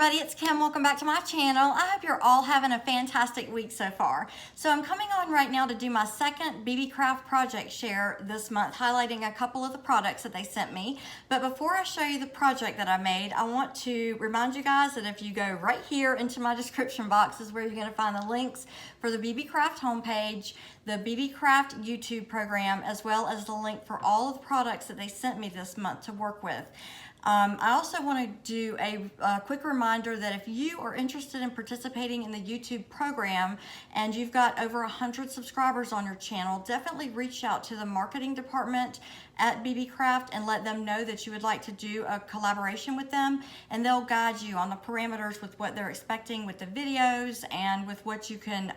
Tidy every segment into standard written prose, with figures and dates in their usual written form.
everybody, it's Kim. Welcome back to my channel. I hope you're all having a fantastic week so far. So I'm coming on right now to do my second Beebeecraft project share this month, highlighting a couple of the products that they sent me. But before I show you the project that I made, I want to remind you guys that if you go right here into my description box is where you're going to find the links for the Beebeecraft homepage, the Beebeecraft YouTube program, as well as the link for all of the products that they sent me this month to work with. I also want to do a quick reminder that if you are interested in participating in the YouTube program and you've got over 100 subscribers on your channel, definitely reach out to the marketing department at Beebeecraft and let them know that you would like to do a collaboration with them, and they'll guide you on the parameters with what they're expecting with the videos and with what you can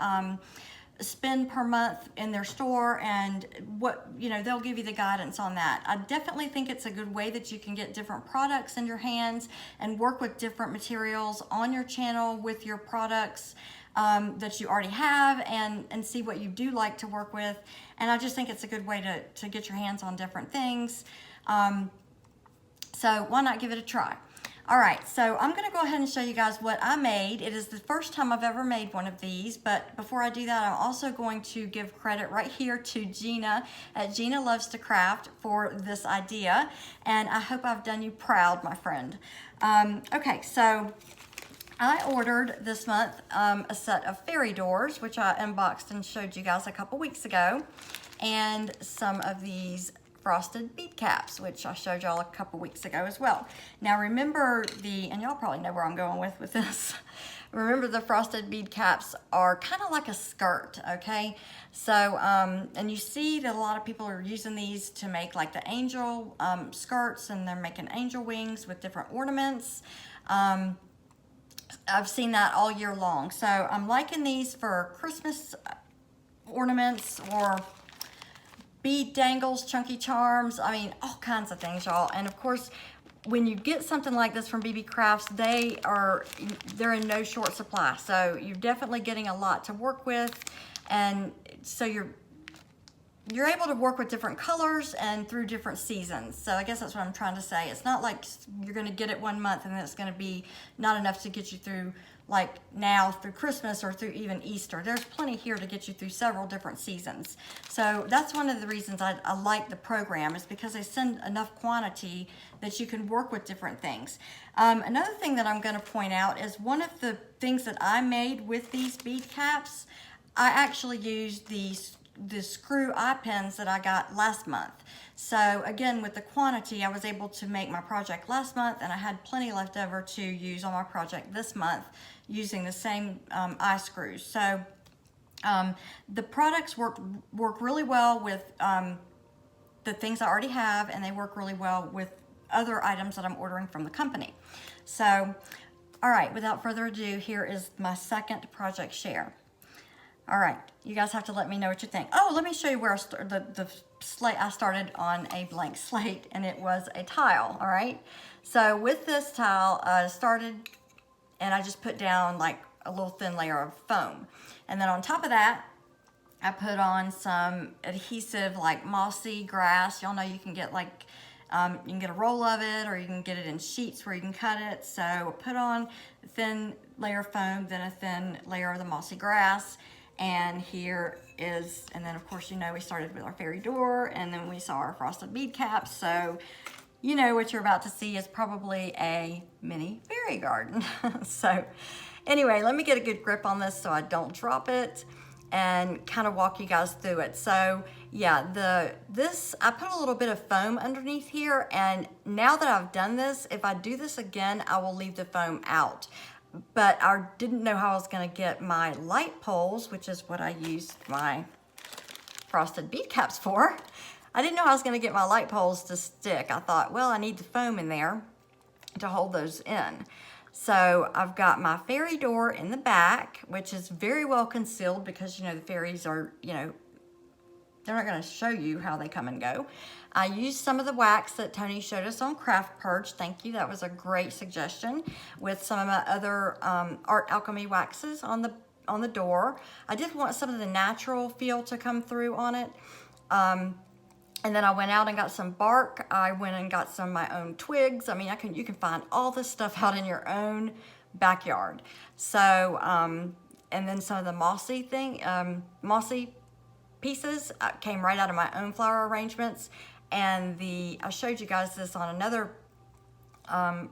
spend per month in their store, and what, you know, they'll give you the guidance on that. I definitely think it's a good way that you can get different products in your hands and work with different materials on your channel with your products that you already have, and see what you do like to work with. And I just think it's a good way to get your hands on different things. So why not give it a try? All right, so I'm gonna go ahead and show you guys what I made. It is the first time I've ever made one of these, but before I do that, I'm also going to give credit right here to Gina at Gina Loves to Craft for this idea, and I hope I've done you proud, my friend. Okay, so I ordered this month a set of fairy doors, which I unboxed and showed you guys a couple weeks ago, and some of these frosted bead caps, which I showed y'all a couple weeks ago as well. Now remember and y'all probably know where I'm going with this. Remember, the frosted bead caps are kind of like a skirt, okay? So, and you see that a lot of people are using these to make like the angel skirts, and they're making angel wings with different ornaments. I've seen that all year long. So I'm liking these for Christmas ornaments or bead dangles, chunky charms, I mean, all kinds of things, y'all. And of course, when you get something like this from Beebeecraft, they're in no short supply. So you're definitely getting a lot to work with. And so you're able to work with different colors and through different seasons. So I guess that's what I'm trying to say. It's not like you're gonna get it one month and then it's gonna be not enough to get you through, like now through Christmas or through even Easter. There's plenty here to get you through several different seasons. So that's one of the reasons I like the program, is because they send enough quantity that you can work with different things. Another thing that I'm gonna point out is one of the things that I made with these bead caps, I actually used the screw eye pins that I got last month. So again, with the quantity, I was able to make my project last month, and I had plenty left over to use on my project this month using the same eye screws. So the products work really well with the things I already have, and they work really well with other items that I'm ordering from the company. So, all right, without further ado, here is my second project share. All right, you guys have to let me know what you think. Oh, let me show you where the slate. I started on a blank slate, and it was a tile, all right? So with this tile, I started, and I just put down like a little thin layer of foam. And then on top of that, I put on some adhesive, like mossy grass. Y'all know you can get like, you can get a roll of it, or you can get it in sheets where you can cut it. So I put on a thin layer of foam, then a thin layer of the mossy grass. And here is, and then of course, you know, we started with our fairy door, and then we saw our frosted bead caps. So you know what you're about to see is probably a mini fairy garden. So anyway, let me get a good grip on this so I don't drop it, and kind of walk you guys through it. So yeah, I put a little bit of foam underneath here, and now that I've done this, if I do this again, I will leave the foam out. But I didn't know how I was gonna get my light poles, which is what I used my frosted bead caps for. I didn't know how I was gonna get my light poles to stick. I thought, well, I need the foam in there to hold those in. So I've got my fairy door in the back, which is very well concealed because, you know, the fairies are, you know, they're not gonna show you how they come and go. I used some of the wax that Tony showed us on Craft Purge. Thank you, that was a great suggestion, with some of my other Art Alchemy waxes on the door. I did want some of the natural feel to come through on it. And then I went out and got some bark. I went and got some of my own twigs. I mean, you can find all this stuff out in your own backyard. So, and then some of the mossy pieces came right out of my own flower arrangements. And I showed you guys this on another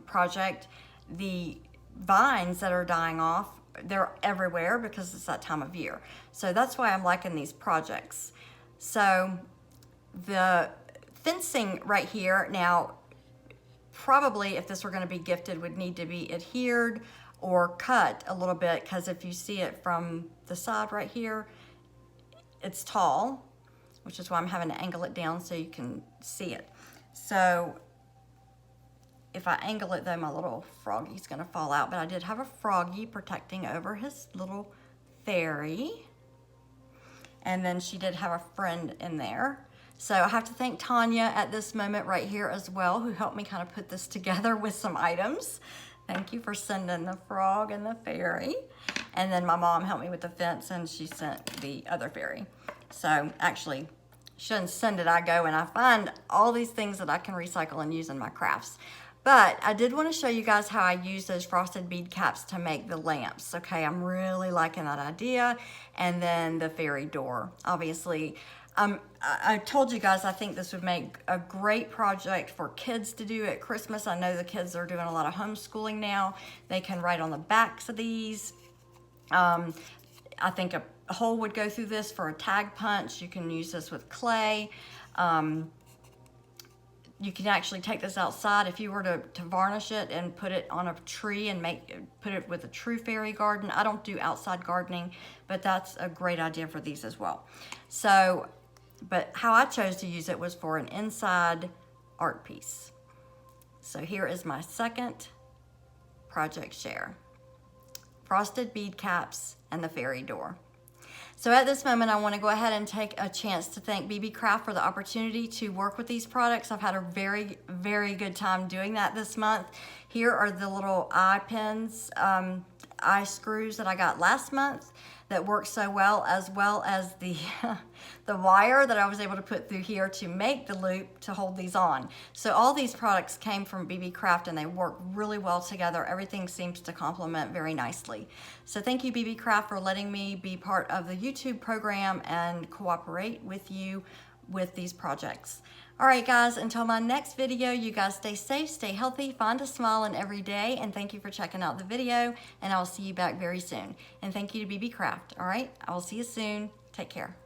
project, the vines that are dying off, they're everywhere because it's that time of year. So that's why I'm liking these projects. So the fencing right here, now probably if this were going to be gifted would need to be adhered or cut a little bit, because if you see it from the side right here, it's tall, which is why I'm having to angle it down so you can see it. So if I angle it though, my little froggy's gonna fall out, but I did have a froggy protecting over his little fairy. And then she did have a friend in there. So I have to thank Tanya at this moment right here as well, who helped me kind of put this together with some items. Thank you for sending the frog and the fairy. And then my mom helped me with the fence, and she sent the other fairy. So actually, she doesn't send it, I go and I find all these things that I can recycle and use in my crafts. But I did want to show you guys how I use those frosted bead caps to make the lamps. Okay, I'm really liking that idea. And then the fairy door, obviously. I told you guys I think this would make a great project for kids to do at Christmas. I know the kids are doing a lot of homeschooling now. They can write on the backs of these. I think a hole would go through this for a tag punch. You can use this with clay. You can actually take this outside if you were to varnish it and put it on a tree and put it with a true fairy garden. I don't do outside gardening, but that's a great idea for these as well. So, but how I chose to use it was for an inside art piece. So here is my second project share. Frosted bead caps and the fairy door. So at this moment, I want to go ahead and take a chance to thank Beebeecraft for the opportunity to work with these products. I've had a very, very good time doing that this month. Here are the little eye pins, eye screws that I got last month that worked so well as the, the wire that I was able to put through here to make the loop to hold these on. So all these products came from Beebeecraft and they work really well together. Everything seems to complement very nicely. So thank you, Beebeecraft, for letting me be part of the YouTube program and cooperate with you with these projects. All right, guys, until my next video, you guys stay safe, stay healthy, find a smile in every day, and thank you for checking out the video, and I'll see you back very soon. And thank you to Beebeecraft, all right? I will see you soon. Take care.